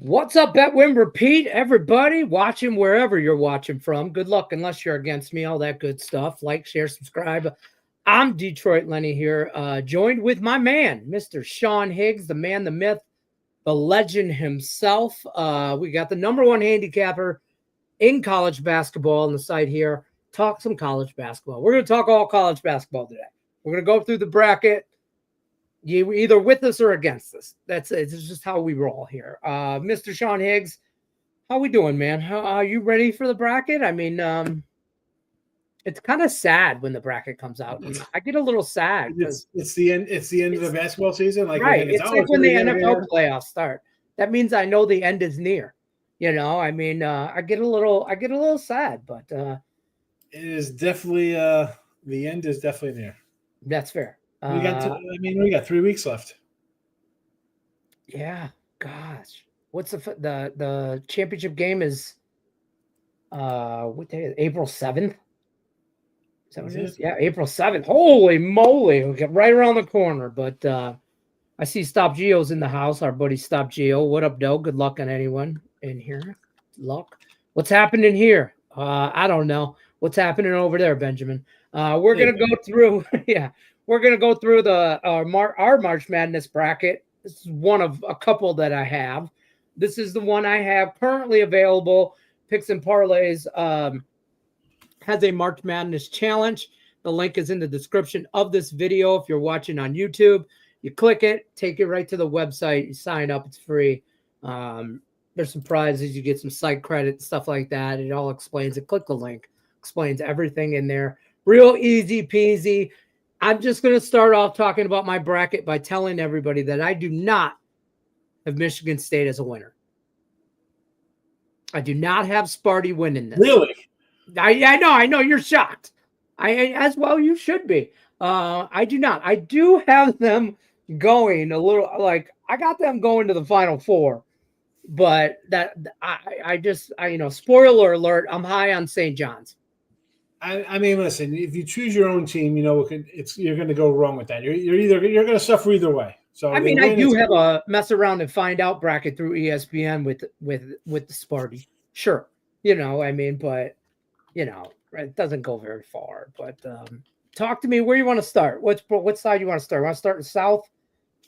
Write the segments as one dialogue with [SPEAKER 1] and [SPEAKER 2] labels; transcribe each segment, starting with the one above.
[SPEAKER 1] What's up, Bet Win Repeat, everybody watching wherever you're watching from. Good luck unless you're against me, all that good stuff. Like, share, subscribe. I'm Detroit Lenny here, joined with my man, Mr. Sean Higgs, the man, the myth, the legend himself. We got the number one handicapper in college basketball on the site here. Talk some college basketball. We're going to talk all college basketball today. We're going to go through the bracket. You either with us or against us. That's it. It's just how we roll here. Mr. Sean Higgs, how we doing, man? How are you ready for the bracket? I mean, it's kind of sad when the bracket comes out. I get a little sad.
[SPEAKER 2] It's the end. It's the end of the basketball season.
[SPEAKER 1] Right. It's like when the NFL playoffs start. That means I know the end is near. You know, I mean, I get a little sad, but
[SPEAKER 2] it is definitely the end is definitely near.
[SPEAKER 1] That's fair.
[SPEAKER 2] We got 3 weeks left.
[SPEAKER 1] Yeah, gosh. What's the championship game is what day is it? April 7th? Is that what it is? Yeah, April 7th. Holy moly, we get right around the corner. But I see Stop Geo's in the house, our buddy Stop Geo. What up, Doe? Good luck on anyone in here. Luck. What's happening here? I don't know. What's happening over there, Benjamin? We're gonna go through, we're gonna go through our March Madness bracket. This is one of a couple that I have. This is the one I have currently available. Picks and Parlays has a March Madness challenge. The link is in the description of this video. If you're watching on YouTube, you click it, take it right to the website. You sign up. It's free. There's some prizes. You get some site credit, stuff like that. It all explains it. Click the link. Explains everything in there. Real easy peasy. I'm just going to start off talking about my bracket by telling everybody that I do not have Michigan State as a winner. I do not have Sparty winning this.
[SPEAKER 2] Really?
[SPEAKER 1] I know. You're shocked. As well, you should be. I do not. I do have them going a little, like, I got them going to the Final Four. But spoiler alert, I'm high on St. John's.
[SPEAKER 2] I mean, listen, if you choose your own team, you know, you're going to go wrong with that. You're going to suffer either way. So
[SPEAKER 1] I mean, I do have a mess around and find out bracket through ESPN with the Sparty. Sure. You know, I mean, but you know, it doesn't go very far. But talk to me where you want to start. What side you want to start? Want to start in the South?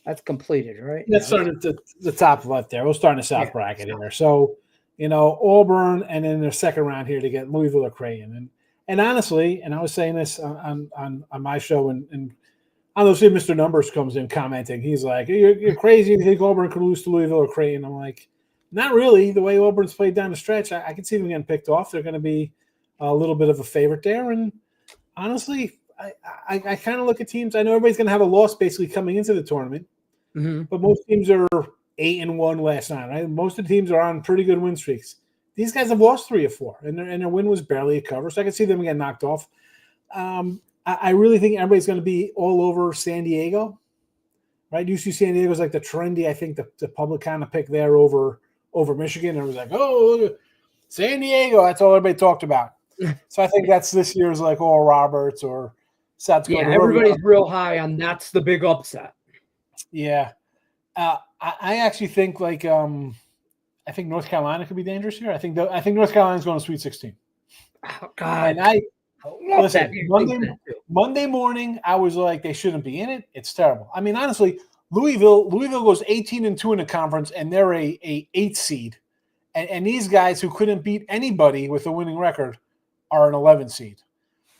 [SPEAKER 1] That's completed, right?
[SPEAKER 2] Let's start at the top left there. We'll start in the South bracket here. So, you know, Auburn, and then their second round here to get Louisville or Creighton. And honestly, and I was saying this on my show, and I don't know, see Mr. Numbers comes in commenting. He's like, you're crazy to think Auburn could lose to Louisville or Creighton. I'm like, not really. The way Auburn's played down the stretch, I can see them getting picked off. They're going to be a little bit of a favorite there. And honestly, I kind of look at teams. I know everybody's going to have a loss basically coming into the tournament. Mm-hmm. But most teams are 8-1 last night, right? Most of the teams are on pretty good win streaks. These guys have lost 3 or 4, and their win was barely a cover, so I can see them get knocked off. I really think everybody's going to be all over San Diego, right? UC San Diego is like the trendy, I think, the public kind of pick there over Michigan. It was like, oh, look at San Diego. That's all everybody talked about. So I think that's this year's like Oral Roberts or South Dakota.
[SPEAKER 1] Yeah, everybody's real high on that's the big upset.
[SPEAKER 2] Yeah. I actually think I think North Carolina could be dangerous here. I think North Carolina's going to Sweet 16.
[SPEAKER 1] Oh, God.
[SPEAKER 2] And Monday morning, I was like, they shouldn't be in it. It's terrible. I mean, honestly, Louisville goes 18-2 in the conference, and they're a 8th seed. And these guys who couldn't beat anybody with a winning record are an 11th seed.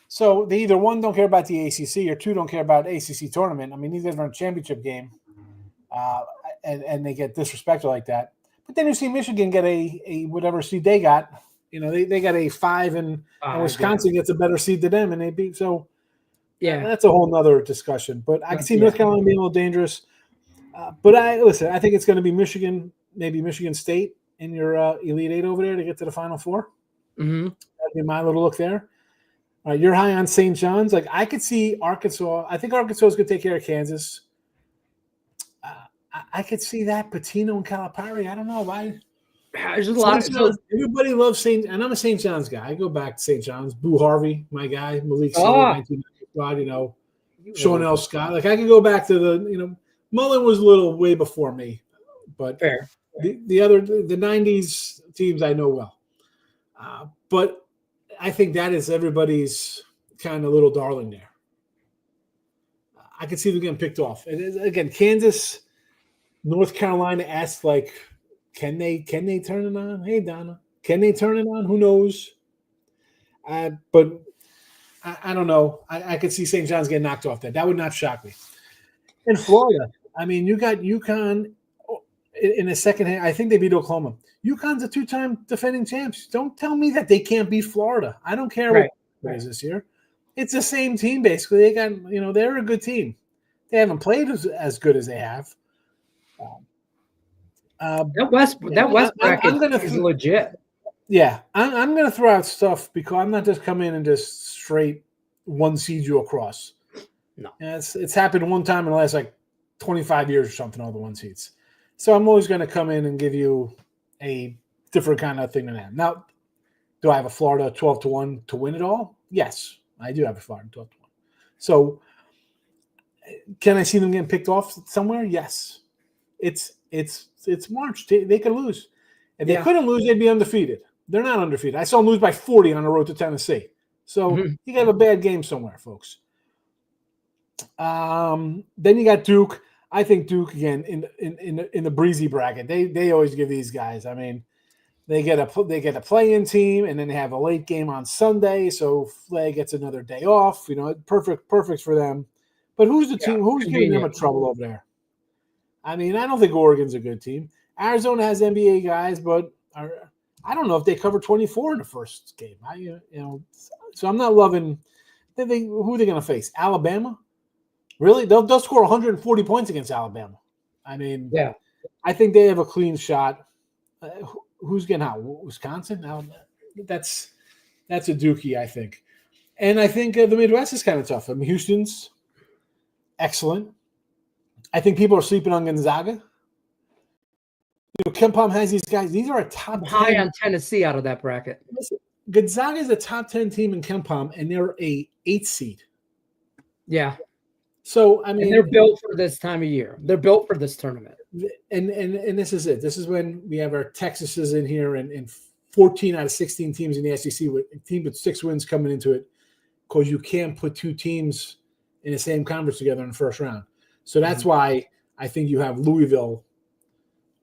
[SPEAKER 2] So they either, one, don't care about the ACC, or two, don't care about ACC tournament. I mean, these guys are in a championship game, and they get disrespected like that. But then you see Michigan get a whatever seed they got. You know, they got a 5, and Wisconsin gets a better seed to them, and they beat. So, that's a whole nother discussion. But I can see North Carolina being a little dangerous. But I think it's going to be Michigan, maybe Michigan State in your Elite Eight over there to get to the Final Four. Mm-hmm. That'd be my little look there. All right, you're high on St. John's. Like, I could see Arkansas. I think Arkansas is going to take care of Kansas. I could see that Patino and Calipari. I don't know why.
[SPEAKER 1] There's a lot of
[SPEAKER 2] everybody loves St. and I'm a St. John's guy. I go back to St. John's. Boo Harvey, my guy. Malik Silver, 1995. You know, Sean L. Scott. Like I could go back to Mullen was a little way before me, but
[SPEAKER 1] fair.
[SPEAKER 2] The 90s teams I know well. But I think that is everybody's kind of little darling there. I can see them getting picked off. And again, Kansas, North Carolina asked, like, can they turn it on? Hey, Donna, can they turn it on? Who knows? But I don't know. I could see St. John's getting knocked off there. That would not shock me. In Florida, I mean, you got UConn in the second hand. I think they beat Oklahoma. UConn's a 2-time defending champs. Don't tell me that they can't beat Florida. I don't care what it is this year. It's the same team, basically. They got, they're a good team. They haven't played as good as they have.
[SPEAKER 1] That West bracket is legit.
[SPEAKER 2] Yeah, I'm going to throw out stuff because I'm not just coming in and just straight one seed you across.
[SPEAKER 1] No,
[SPEAKER 2] it's happened one time in the last 25 years or something. All the one seeds. So I'm always going to come in and give you a different kind of thing than that. Now, do I have a Florida 12-1 to win it all? Yes, I do have a Florida 12-1. So can I see them getting picked off somewhere? Yes. It's March. They could lose. If they couldn't lose, they'd be undefeated. They're not undefeated. I saw them lose by 40 on the road to Tennessee. So you got to have a bad game somewhere, folks. Then you got Duke. I think Duke, again, in the breezy bracket, they always give these guys. I mean, they get a play-in team, and then they have a late game on Sunday, so Flay gets another day off. Perfect for them. But who's the team? Who's giving them a trouble over there? I mean, I don't think Oregon's a good team. Arizona has NBA guys, but I don't know if they cover 24 in the first game. So I'm not loving. Who are they going to face? Alabama? Really? They'll score 140 points against Alabama. I mean, I think they have a clean shot. Who's getting out? Wisconsin? That's a dookie, I think. And I think the Midwest is kind of tough. I mean, Houston's excellent. I think people are sleeping on Gonzaga. KenPom has these guys. These are a top 10.
[SPEAKER 1] High on Tennessee out of that bracket.
[SPEAKER 2] Listen, Gonzaga is a top 10 team in KenPom, and they're a 8th seed.
[SPEAKER 1] Yeah.
[SPEAKER 2] So, I mean,
[SPEAKER 1] and they're built for this time of year. They're built for this tournament.
[SPEAKER 2] And this is it. This is when we have our Texases in here and 14 out of 16 teams in the SEC with a team with 6 wins coming into it, because you can't put 2 teams in the same conference together in the first round. So that's why I think you have Louisville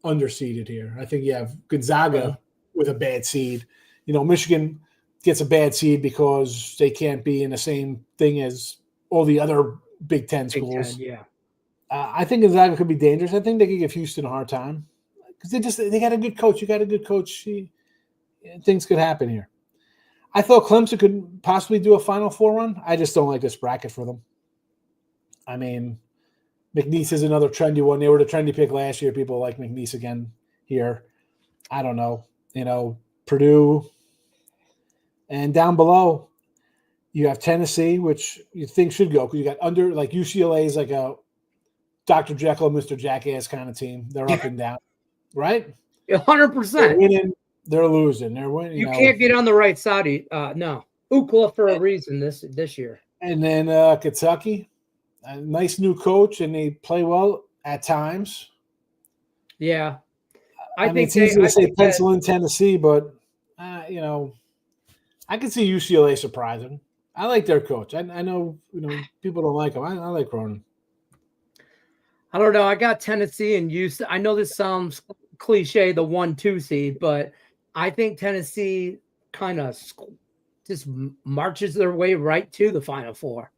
[SPEAKER 2] underseeded here. I think you have Gonzaga with a bad seed. Michigan gets a bad seed because they can't be in the same thing as all the other Big Ten schools.
[SPEAKER 1] Big 10,
[SPEAKER 2] I think Gonzaga could be dangerous. I think they could give Houston a hard time because they got a good coach. You got a good coach. Things could happen here. I thought Clemson could possibly do a Final Four run. I just don't like this bracket for them. I mean, McNeese is another trendy one. They were the trendy pick last year. People like McNeese again here. I don't know. Purdue. And down below, you have Tennessee, which you think should go because you got UCLA is like a Dr. Jekyll and Mr. Jackass kind of team. They're up and down, right?
[SPEAKER 1] 100%.
[SPEAKER 2] They're winning, they're losing. They're winning.
[SPEAKER 1] You can't get on the right side. No. UCLA for a reason this year.
[SPEAKER 2] And then Kentucky, a nice new coach, and they play well at times.
[SPEAKER 1] Yeah.
[SPEAKER 2] I think it's easy to say pencil in Tennessee, but, I can see UCLA surprising. I like their coach. I know, people don't like him. I like Cronin.
[SPEAKER 1] I don't know. I got Tennessee and Houston. I know this sounds cliche, the 1-2 seed, but I think Tennessee kind of just marches their way right to the Final Four.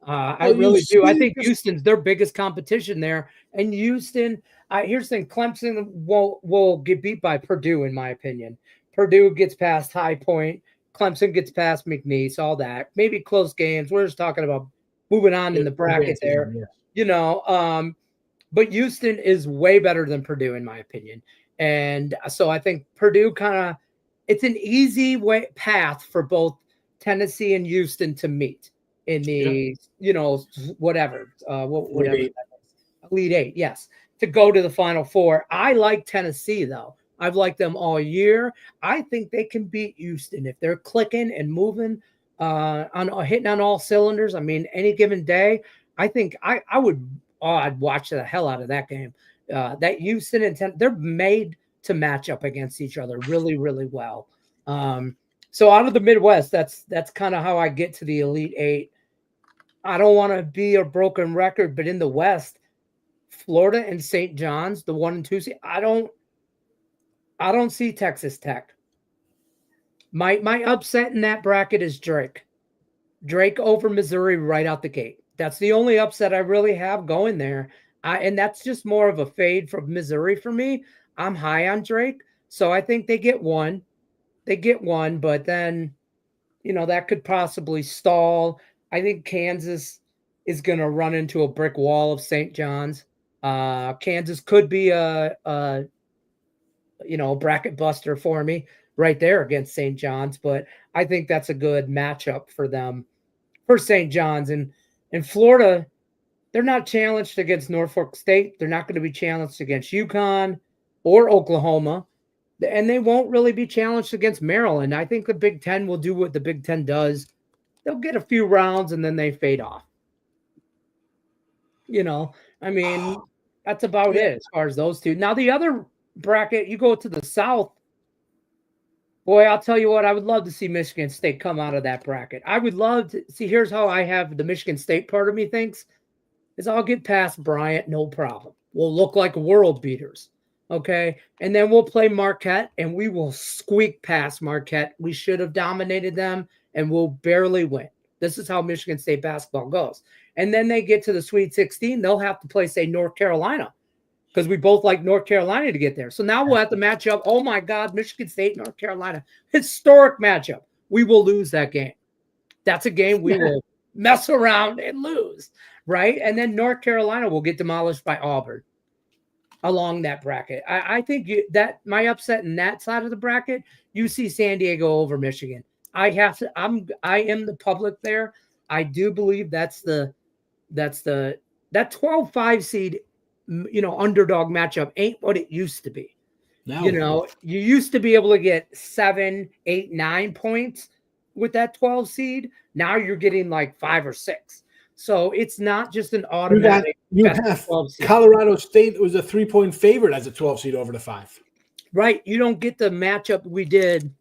[SPEAKER 1] I really do. I think Houston's their biggest competition there. And Houston, here's the thing, Clemson will get beat by Purdue, in my opinion. Purdue gets past High Point. Clemson gets past McNeese, all that. Maybe close games. We're just talking about moving on in the bracket there. Yeah. But Houston is way better than Purdue, in my opinion. And so I think Purdue it's an easy path for both Tennessee and Houston to meet in the, whatever. Elite Eight, yes. To go to the Final Four. I like Tennessee, though. I've liked them all year. I think they can beat Houston if they're clicking and moving, hitting on all cylinders. I mean, any given day, I think I'd watch the hell out of that game. That Houston and they're made to match up against each other really, really well. So out of the Midwest, that's kind of how I get to the Elite Eight. I don't want to be a broken record, but in the West, Florida and St. John's, the 1 and 2 seed, I don't see Texas Tech. My upset in that bracket is Drake. Drake over Missouri right out the gate. That's the only upset I really have going there. And that's just more of a fade from Missouri for me. I'm high on Drake, so I think they get one. They get one, but then, that could possibly stall. I think Kansas is going to run into a brick wall of St. John's. Kansas could be a bracket buster for me right there against St. John's, but I think that's a good matchup for them, for St. John's. And in Florida, they're not challenged against Norfolk State. They're not going to be challenged against UConn or Oklahoma, and they won't really be challenged against Maryland. I think the Big Ten will do what the Big Ten does. They'll get a few rounds and then they fade off. That's about it as far as those two. Now, the other bracket, you go to the South. Boy, I'll tell you what, I would love to see Michigan State come out of that bracket. I would love to see. Here's how I have the Michigan State part of me thinks is I'll get past Bryant, no problem. We'll look like world beaters. Okay. And then we'll play Marquette and we will squeak past Marquette. We should have dominated them and we'll barely win. This is how Michigan State basketball goes. And then they get to the Sweet 16. They'll have to play, say, North Carolina, because we both like North Carolina to get there. So now we'll have to match up. Oh, my God, Michigan State, North Carolina. Historic matchup. We will lose that game. That's a game we will mess around and lose, right? And then North Carolina will get demolished by Auburn along that bracket. I think that my upset in that side of the bracket, you see San Diego over Michigan. I am the public there. I do believe that 12-5 seed, underdog matchup ain't what it used to be. No. You used to be able to get 7, 8, 9 points with that 12 seed. Now you're getting like 5 or 6. So it's not just an automatic.
[SPEAKER 2] You have Colorado State was a 3-point favorite as a 12 seed over the 5.
[SPEAKER 1] Right. You don't get the matchup we did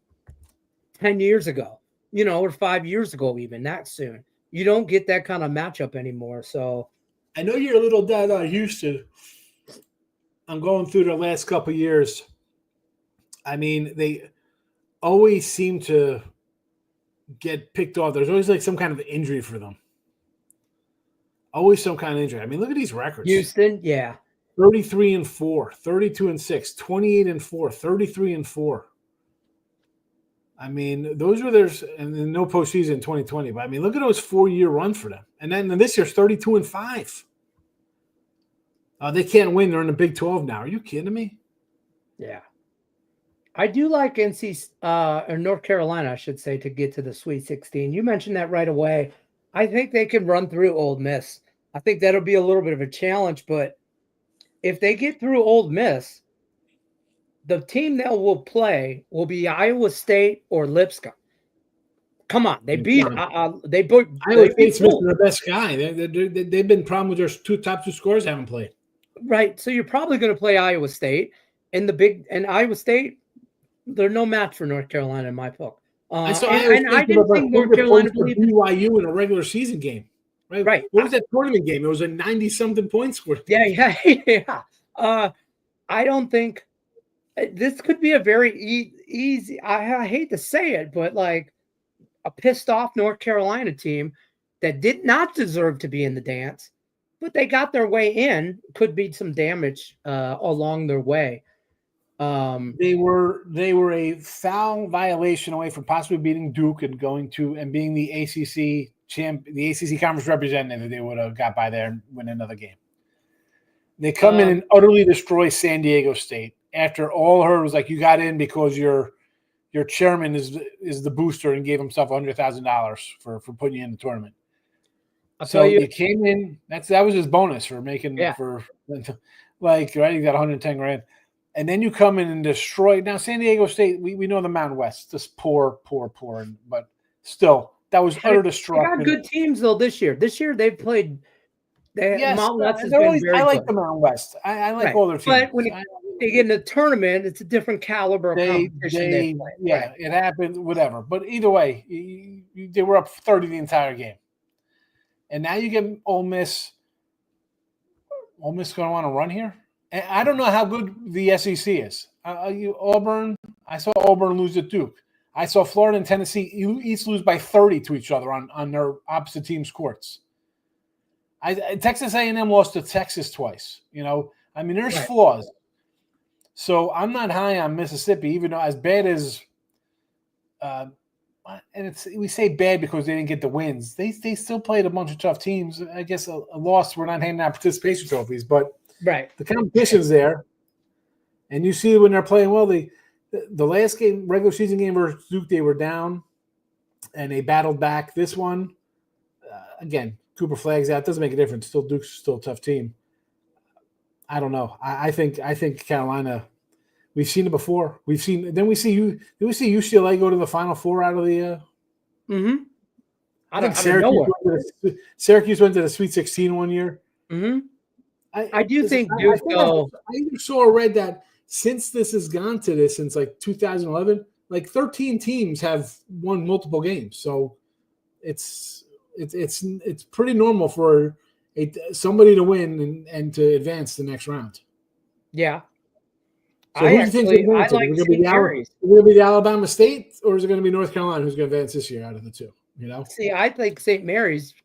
[SPEAKER 1] 10 years ago, or 5 years ago, even that soon. You don't get that kind of matchup anymore. So
[SPEAKER 2] I know you're a little down on Houston. I'm going through the last couple of years. I mean, they always seem to get picked off. There's always like some kind of injury for them. Always some kind of injury. I mean, look at these records.
[SPEAKER 1] Houston, yeah.
[SPEAKER 2] 33-4, 32-6, 28-4, 33-4. I mean, those were theirs, and no postseason in 2020. But I mean, look at those 4-year runs for them. And then this year's 32-5. They can't win. They're in the Big 12 now. Are you kidding me?
[SPEAKER 1] Yeah. I do like or North Carolina, I should say, to get to the Sweet 16. You mentioned that right away. I think they can run through Ole Miss. I think that'll be a little bit of a challenge, but if they get through Ole Miss, the team that will play will be Iowa State or Lipscomb. Come on, they beat
[SPEAKER 2] Iowa State's missing their best guy. They've been problem with their top two scorers haven't played.
[SPEAKER 1] Right, so you're probably going to play Iowa State, and Iowa State, they're no match for North Carolina in my book. I didn't think North Carolina believed
[SPEAKER 2] BYU in a regular season game. Right. What was that tournament game? It was a 90-something point score.
[SPEAKER 1] Yeah. I don't think this could be a very easy. I hate to say it, but like a pissed off North Carolina team that did not deserve to be in the dance, but they got their way in. Could be some damage along their way.
[SPEAKER 2] They were a foul violation away from possibly beating Duke and being the ACC champ, the ACC conference representative. They would have got by there and win another game. They come in and utterly destroy San Diego State after all heard was like, you got in because your chairman is the booster and gave himself $100,000 for putting you in the tournament. So you came in. That was his bonus for making for like right. You got $110,000. And then you come in and destroy. Now, San Diego State, we know the Mountain West, just poor. But still, that was utter destruction.
[SPEAKER 1] They got good teams, though, this year. This year, they've played.
[SPEAKER 2] Yes,
[SPEAKER 1] Mountain West has been very
[SPEAKER 2] I like
[SPEAKER 1] good.
[SPEAKER 2] the Mountain West. I like all their teams.
[SPEAKER 1] But they get in the tournament, it's a different caliber of competition they play.
[SPEAKER 2] Yeah, right. It happened, whatever. But either way, they were up 30 the entire game. And now you get Ole Miss. Ole Miss going to want to run here? And I don't know how good the SEC is. Auburn, I saw Auburn lose at Duke. I saw Florida and Tennessee each lose by 30 to each other on their opposite teams' courts. Texas A&M lost to Texas twice. There's flaws. So I'm not high on Mississippi, even though as bad as we say bad because they didn't get the wins. They still played a bunch of tough teams. I guess a loss, we're not handing out participation trophies, but the competition's there. And you see when they're playing well, the last game, regular season game versus Duke, they were down and they battled back. This one, again, Cooper Flagg's out. Doesn't make a difference. Duke's still a tough team. I don't know. I think Carolina. We've seen it before. We see UCLA go to the Final Four out of the.
[SPEAKER 1] I think
[SPEAKER 2] Syracuse went to the Sweet 16 one year.
[SPEAKER 1] I do think Duke.
[SPEAKER 2] I either saw or read that since this has gone to this since like 2011, like 13 teams have won multiple games. So it's pretty normal for somebody to win and to advance the next round.
[SPEAKER 1] Yeah.
[SPEAKER 2] So who do you think is going to be the Alabama State, or is it going to be North Carolina who's going to advance this year out of the two?
[SPEAKER 1] See, I think St. Mary's,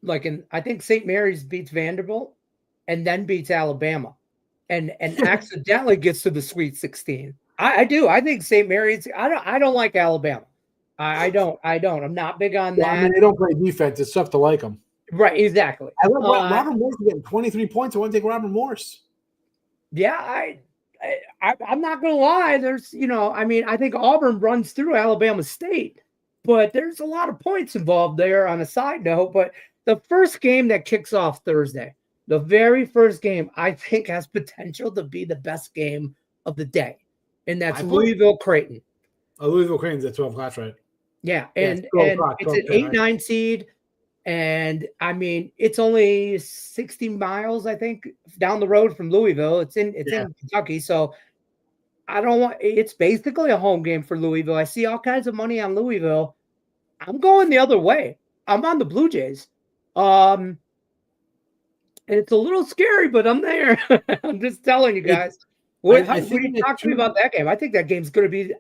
[SPEAKER 1] I think St. Mary's beats Vanderbilt, and then beats Alabama, and accidentally gets to the Sweet 16. I do. I think St. Mary's. I don't like Alabama. I don't. I'm not big on that.
[SPEAKER 2] They don't play defense. It's tough to like them.
[SPEAKER 1] Right. Exactly.
[SPEAKER 2] I love Robert Morris getting 23 points. I want to take Robert Morris.
[SPEAKER 1] Yeah, I'm not going to lie. There's, I think Auburn runs through Alabama State, but there's a lot of points involved there on a side note. But the first game that kicks off Thursday, the very first game, I think has potential to be the best game of the day. And that's Louisville Creighton.
[SPEAKER 2] Louisville Creighton's at 12 o'clock, right?
[SPEAKER 1] Yeah. And it's an 8-9 seed. And it's only 60 miles, I think, down the road from Louisville. It's in Kentucky. So it's basically a home game for Louisville. I see all kinds of money on Louisville. I'm going the other way. I'm on the Blue Jays. And it's a little scary, but I'm there. I'm just telling you guys. What are you talking to me about that game? I think that game's going to be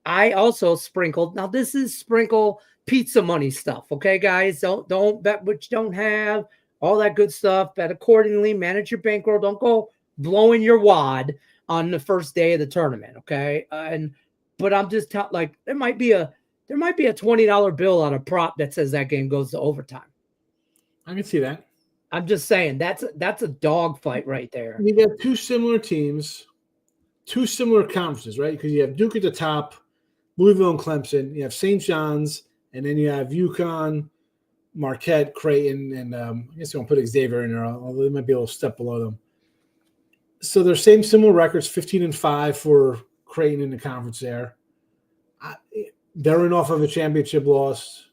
[SPEAKER 1] I also sprinkled. Now this is sprinkle pizza money stuff. Okay, guys, don't bet what you don't have, all that good stuff. Bet accordingly, manage your bankroll. Don't go blowing your wad on the first day of the tournament. Okay. But I'm just there might be a $20 bill on a prop that says that game goes to overtime.
[SPEAKER 2] I can see that.
[SPEAKER 1] I'm just saying that's a dog fight right there.
[SPEAKER 2] You got two similar teams, two similar conferences, right? Because you have Duke at the top, Louisville and Clemson. You have St. John's, and then you have UConn, Marquette, Creighton, and I guess you want to put Xavier in there, although they might be a little step below them. So they're similar records, 15-5 for Creighton in the conference there. They're in off of a championship loss.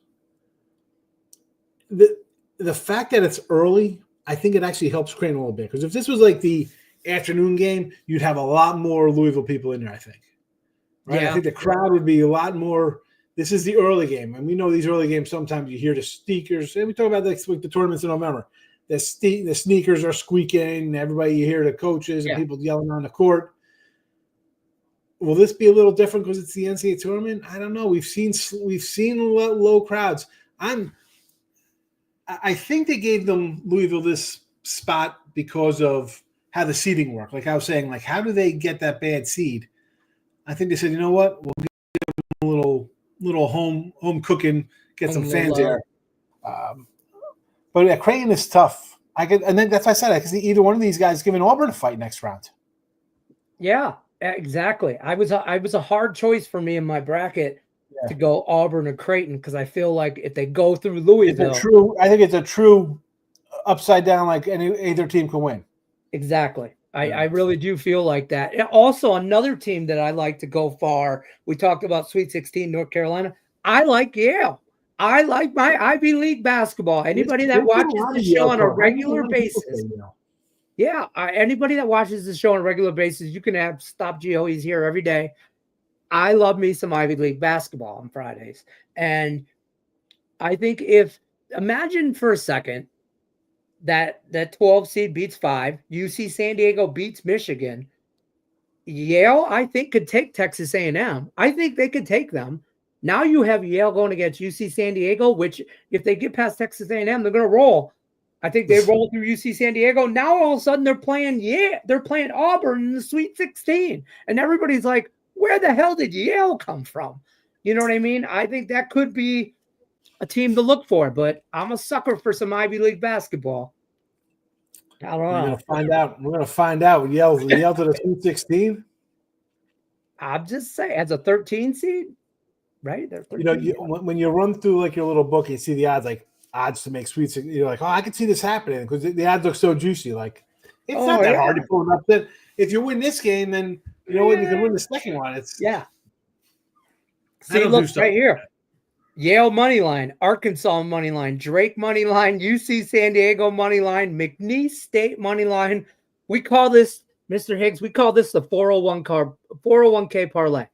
[SPEAKER 2] The fact that it's early, I think it actually helps Creighton a little bit. Because if this was like the afternoon game, you'd have a lot more Louisville people in there, I think. Right? Yeah. I think the crowd would be a lot more. This is the early game. And we know these early games, sometimes you hear the sneakers. And we talk about like the tournaments in November. The sneakers are squeaking. Everybody, you hear the coaches and people yelling on the court. Will this be a little different because it's the NCAA tournament? I don't know. We've seen low crowds. I think they gave them Louisville this spot because of how the seeding worked. Like I was saying, like how do they get that bad seed? I think they said, you know what, we'll give them a little home cooking, get some fans there. But Creighton is tough. And then that's why I said I could see either one of these guys giving Auburn a fight next round.
[SPEAKER 1] Yeah, exactly. I was a hard choice for me in my bracket. To go Auburn or Creighton because I feel like if they go through Louisville,
[SPEAKER 2] I think it's a true upside down. Like either team can win.
[SPEAKER 1] Exactly. I really do feel like that. And also another team that I like to go far. We talked about Sweet 16, North Carolina. I like Yale. I like my Ivy League basketball. Anybody that watches the show on a regular basis. Yeah, anybody that watches the show on a regular basis, you can have Stop Geo. He's here every day. I love me some Ivy League basketball on Fridays. And I think imagine for a second that 12 seed beats 5, UC San Diego beats Michigan. Yale, I think, could take Texas A&M. I think they could take them. Now you have Yale going against UC San Diego, which if they get past Texas A&M, they're going to roll. I think they roll through UC San Diego. Now all of a sudden they're playing Auburn in the Sweet 16. And everybody's like, where the hell did Yale come from? You know what I mean? I think that could be a team to look for, but I'm a sucker for some Ivy League basketball. I don't know.
[SPEAKER 2] We're gonna find out. We're gonna find out. Yale to the Sweet 16.
[SPEAKER 1] I'm just saying, as a 13 seed, right? They're 13,
[SPEAKER 2] when you run through like your little book, you see the odds to make Sweet 16. You're like, oh, I can see this happening because the odds look so juicy. Like, it's not that hard to pull it up. That if you win this game, then you know what, you can win the second one. It's
[SPEAKER 1] See, look right here. Yale money line, Arkansas money line, Drake money line, UC San Diego money line, McNeese State money line. We call this, Mr. Higgs, we call this the 401k parlay.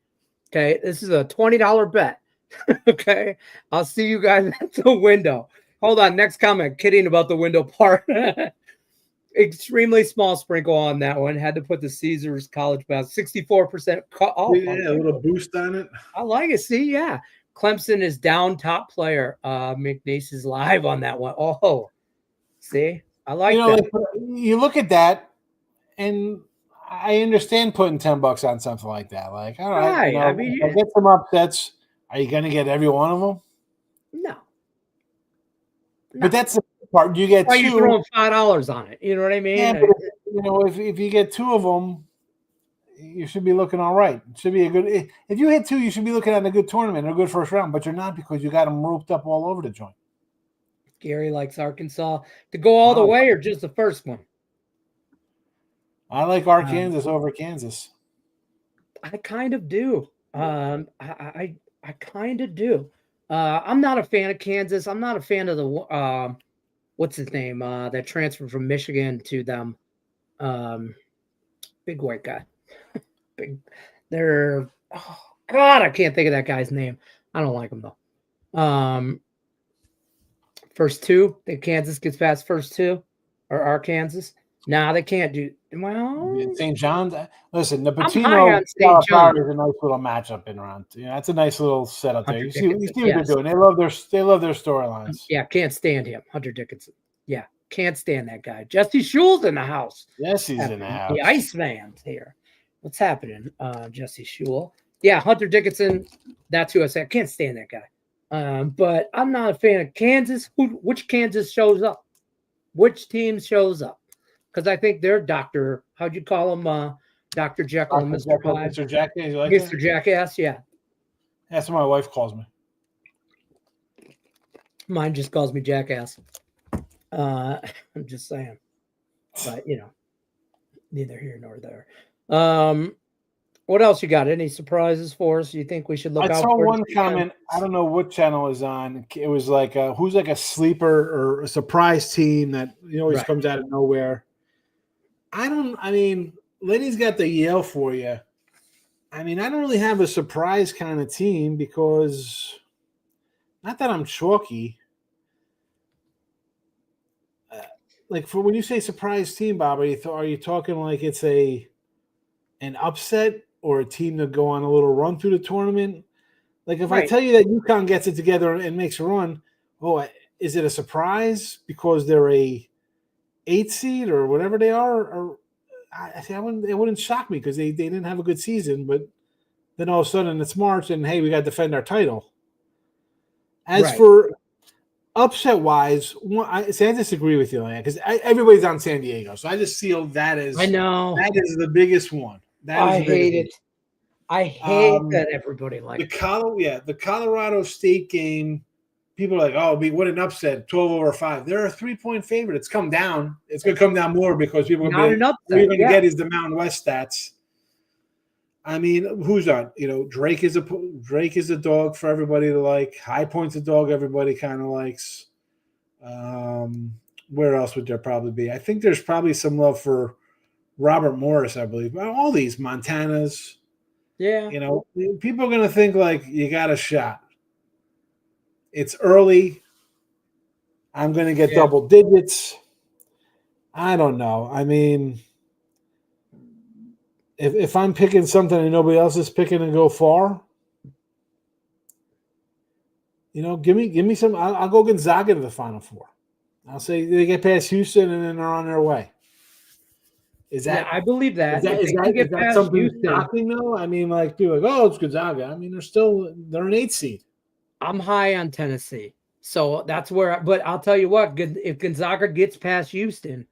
[SPEAKER 1] Okay, this is a $20 bet. Okay, I'll see you guys at the window. Hold on, next comment. Kidding about the window part. Extremely small sprinkle on that one. Had to put the Caesars college best 64%.
[SPEAKER 2] A little boost on it.
[SPEAKER 1] I like it. See, yeah. Clemson is down top player. McNeese is live on that one. Oh, see, I like that.
[SPEAKER 2] You look at that, and I understand putting $10 on something like that. Like, all right, I mean, if I get some upsets. Are you going to get every one of them?
[SPEAKER 1] No.
[SPEAKER 2] But that's the part. You get
[SPEAKER 1] two. You're throwing $5 on it. You know what I mean?
[SPEAKER 2] Yeah, but if you get 2 of them, you should be looking all right. It should be a good. If you hit 2, you should be looking at a good tournament, a good first round. But you're not because you got them roped up all over the joint.
[SPEAKER 1] Gary likes Arkansas to go all the way, or just the first one.
[SPEAKER 2] I like Arkansas over Kansas.
[SPEAKER 1] I kind of do. I kind of do. I'm not a fan of Kansas. I'm not a fan of the what's his name? That transferred from Michigan to them. Big white guy. They're God, I can't think of that guy's name. I don't like him though. First 2, the Kansas gets past first 2, or Arkansas. Nah, they can't do well.
[SPEAKER 2] St. John's. Listen, the Patino is a nice little matchup in round. That's a nice little setup there. You see what they're doing. They love their storylines.
[SPEAKER 1] Yeah, can't stand him, Hunter Dickinson. Yeah, can't stand that guy. Jesse Shule's in the house.
[SPEAKER 2] Yes, he's in the house.
[SPEAKER 1] The Iceman's here. What's happening, Jesse Shule? Yeah, Hunter Dickinson. That's who I say. I can't stand that guy. But I'm not a fan of Kansas. Which Kansas shows up? Which team shows up? Because I think they're Dr. How'd you call him? Dr. Jekyll and Mr. Hyde.
[SPEAKER 2] Mr. Jackass. You like
[SPEAKER 1] Mr.
[SPEAKER 2] that?
[SPEAKER 1] Jackass, yeah.
[SPEAKER 2] That's what my wife calls me.
[SPEAKER 1] Mine just calls me Jackass. I'm just saying. But, neither here nor there. What else you got? Any surprises for us? You think we should look out for?
[SPEAKER 2] I saw one comment. I don't know what channel is on. It was like, who's like a sleeper or a surprise team that always comes out of nowhere. Lenny's got the Yale for you. I don't really have a surprise kind of team because not that I'm chalky. Like for when you say surprise team, Bob, are you talking like it's an upset or a team to go on a little run through the tournament? Like if I tell you that UConn gets it together and makes a run, is it a surprise because they're a 8 seed or whatever they are? Or it wouldn't shock me because they didn't have a good season, but then all of a sudden it's March and hey, we got to defend our title. As for upset wise, I disagree with you, Leanne, because everybody's on San Diego, so I just feel that as that is the biggest one.
[SPEAKER 1] I hate it. I hate that everybody likes
[SPEAKER 2] the Colorado State game. People are like, what an upset, 12/5. They're a 3-point favorite. It's come down. It's going to come down more because people are going to get is the Mountain West stats. Who's on? Drake is a dog for everybody to like. High Point's a dog everybody kind of likes. where else would there probably be? I think there's probably some love for Robert Morris, I believe. Well, all these Montanas,
[SPEAKER 1] Yeah.
[SPEAKER 2] people are going to think like you got a shot. It's early. I'm going to get double digits. I don't know. I mean, if I'm picking something and nobody else is picking and go far, give me some. I'll go Gonzaga to the Final Four. I'll say they get past Houston and then they're on their way.
[SPEAKER 1] I believe that.
[SPEAKER 2] Is that something shocking though? I mean, like people are like, oh, it's Gonzaga. I mean, they're an 8 seed.
[SPEAKER 1] I'm high on Tennessee, so that's where. But I'll tell you what, if Gonzaga gets past Houston,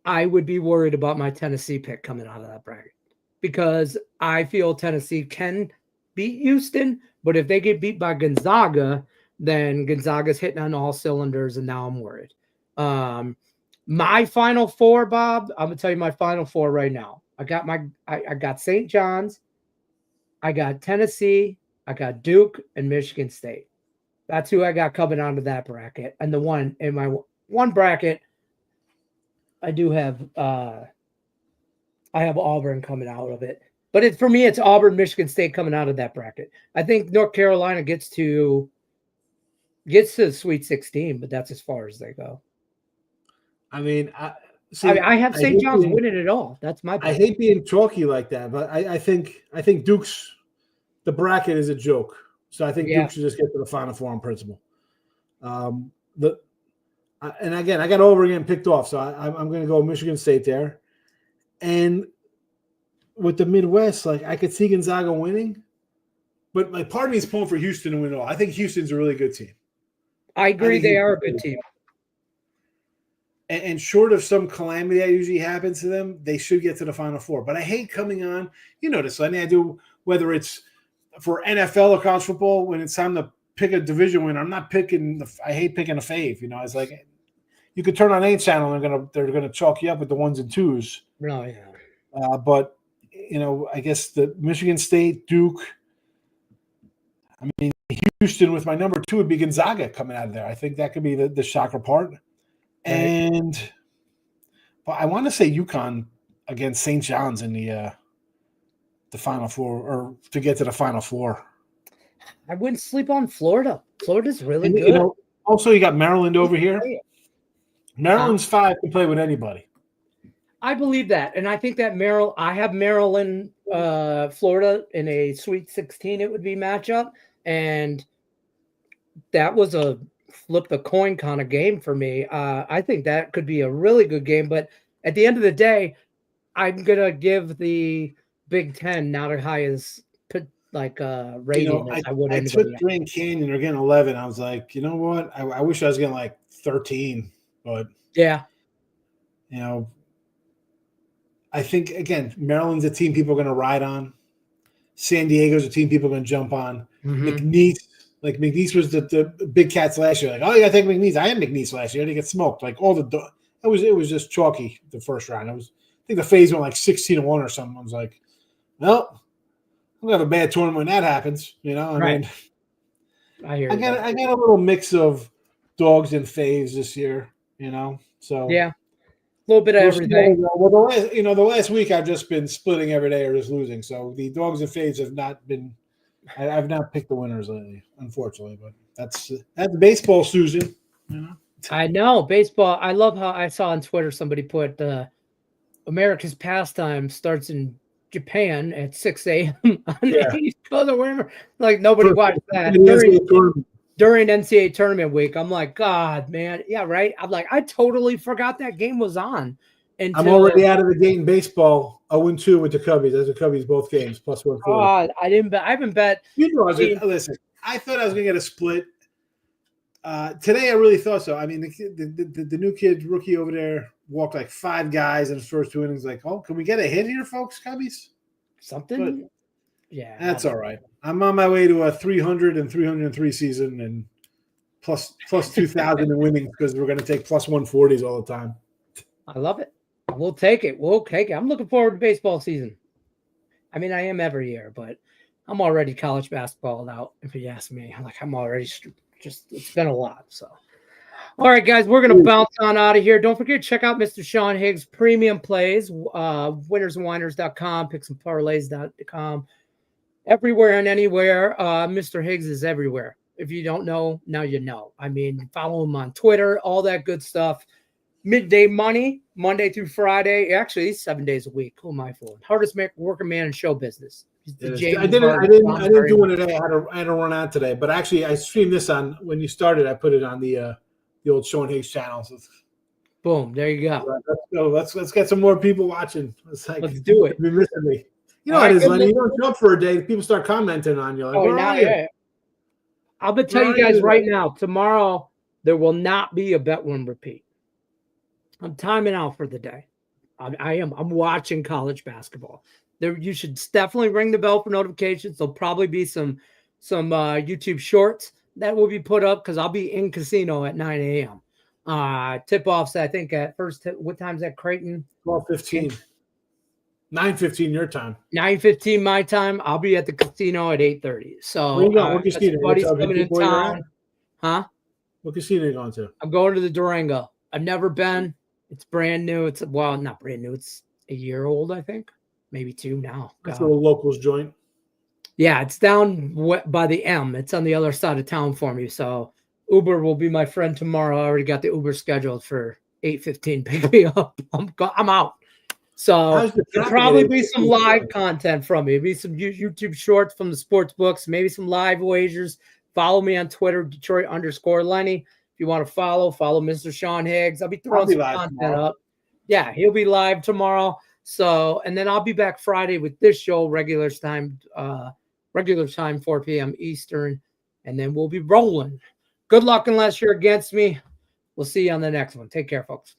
[SPEAKER 1] I would be worried about my Tennessee pick coming out of that bracket because I feel Tennessee can beat Houston, but if they get beat by Gonzaga, then Gonzaga's hitting on all cylinders, and now I'm worried. My Final Four, Bob, I'm gonna tell you my Final Four right now. I got St. John's, I got Tennessee, I got Duke, and Michigan State. That's who I got coming out of that bracket. And the one in my one bracket, I do have I have Auburn coming out of it. But for me, it's Auburn, Michigan State coming out of that bracket. I think North Carolina gets to the Sweet 16, but that's as far as they go.
[SPEAKER 2] I mean,
[SPEAKER 1] I have St. John's winning it all. That's my pick.
[SPEAKER 2] I hate being chalky like that, but I think Duke's the bracket is a joke. So I think Duke should just get to the Final Four on principle. And again, I got Auburn again picked off, so I'm going to go Michigan State there. And with the Midwest, like I could see Gonzaga winning, but like part of me is pulling for Houston to win it all. I think Houston's a really good team.
[SPEAKER 1] I agree, they are a good team.
[SPEAKER 2] And short of some calamity that usually happens to them, they should get to the Final Four. But I hate coming on, this, Lenny, I do, whether it's for NFL or college football, when it's time to pick a division winner, I'm not picking I hate picking a fave. It's like you could turn on any channel and they're gonna chalk you up with the 1s and 2s.
[SPEAKER 1] No, yeah.
[SPEAKER 2] But I guess the Michigan State, Duke. I mean, Houston with my number 2 would be Gonzaga coming out of there. I think that could be the shocker part. Right. But I want to say UConn against St. John's in the Final Four, or to get to the Final Four.
[SPEAKER 1] I wouldn't sleep on Florida. Florida's really good.
[SPEAKER 2] Also, you got Maryland over here. Maryland's 5 can play with anybody.
[SPEAKER 1] I believe that, and I think that I have Maryland, Florida in a Sweet 16. It would be matchup, and that was a flip the coin kind of game for me. I think that could be a really good game, but at the end of the day, I'm gonna give the Big Ten not as high as rating as I would.
[SPEAKER 2] I took Grand Canyon. They're getting 11. I was like, you know what? I wish I was getting like 13, but
[SPEAKER 1] yeah,
[SPEAKER 2] I think again, Maryland's a team people are going to ride on. San Diego's a team people are going to jump on. McNeese. Like McNeese was the big cats last year. Like, oh, you got to take McNeese. I had McNeese last year. They get smoked. Like it was just chalky the first round. I think the phase went like 16-1 or something. I was like, well, I'm gonna have a bad tournament when that happens. I mean,
[SPEAKER 1] I hear.
[SPEAKER 2] I got a little mix of dogs and faves this year. So
[SPEAKER 1] yeah, a little bit of everything.
[SPEAKER 2] Well, the last week I've just been splitting every day or just losing. So the dogs and faves have not been. I've not picked the winners lately, unfortunately. But that's baseball, Susan.
[SPEAKER 1] I know baseball. I love how I saw on Twitter somebody put America's pastime starts in Japan at 6 a.m. on the East Coast or wherever. Like nobody watched that during NCAA tournament week. I'm like, God, man, yeah, right. I'm like, I totally forgot that game was on.
[SPEAKER 2] I'm already out of the game. Baseball 0-2 with the Cubbies. There's the Cubbies both games plus 140.
[SPEAKER 1] I didn't bet. I haven't bet.
[SPEAKER 2] Listen, I thought I was gonna get a split. Today I really thought so. I mean, the new kid rookie over there walked like 5 guys in his first 2 innings. Like, oh, can we get a hit here, folks? Cubbies?
[SPEAKER 1] Something?
[SPEAKER 2] But
[SPEAKER 1] yeah.
[SPEAKER 2] That's all right. I'm on my way to a 300 and 303 season and plus 2,000 in winnings because we're going to take plus 140s all the time.
[SPEAKER 1] I love it. We'll take it. I'm looking forward to baseball season. I mean, I am every year, but I'm already college basketball out, if you ask me. I'm already just, it's been a lot. So, All right, guys, we're going to bounce on out of here. Don't forget to check out Mr. Sean Higgs' premium plays, winnersandwhiners.com, picksandparlays.com. Everywhere and anywhere. Mr. Higgs is everywhere. If you don't know, now you know. I mean, follow him on Twitter, all that good stuff. Midday Money, Monday through Friday. Actually, 7 days a week. Who am I fooling? Hardest working man in show business.
[SPEAKER 2] I didn't do one today. I had to run out today, but actually, I streamed this on when you started. I put it on the old Sean Higgs channel. So
[SPEAKER 1] boom, there you go.
[SPEAKER 2] Let's go. Let's get some more people watching.
[SPEAKER 1] Let's do it.
[SPEAKER 2] You've been missing me. You know what it is, Lenny. You don't show up for a day, people start commenting on you. Like, where are you?
[SPEAKER 1] Yeah. I'm gonna tell you guys right now. Tomorrow there will not be a bet one repeat. I'm timing out for the day. I'm watching college basketball. You should definitely ring the bell for notifications. There'll probably be some YouTube shorts that will be put up because I'll be in casino at 9 a.m. Tip-offs, I think, at first. What time's that, Creighton?
[SPEAKER 2] 12:15. 9:15 your time.
[SPEAKER 1] 9:15 my time. I'll be at the casino at 8:30. So
[SPEAKER 2] where you going? What casino?
[SPEAKER 1] Buddy's coming in town. Huh?
[SPEAKER 2] What casino are you going to?
[SPEAKER 1] I'm going to the Durango. I've never been. It's brand new. It's not brand new. It's a year old, I think. Maybe 2 now.
[SPEAKER 2] That's a little locals joint.
[SPEAKER 1] Yeah, it's down by the M. It's on the other side of town for me. So Uber will be my friend tomorrow. I already got the Uber scheduled for 8:15. Pick me up. I'm out. So there'll probably be some live content from me. Maybe some YouTube shorts from the sports books. Maybe some live wagers. Follow me on Twitter, Detroit_Lenny. If you want to follow Mr. Sean Higgs. I'll be throwing some content up. Yeah, he'll be live tomorrow. So, and then I'll be back Friday with this show, regular time, 4 p.m. Eastern, and then we'll be rolling. Good luck unless you're against me. We'll see you on the next one. Take care, folks.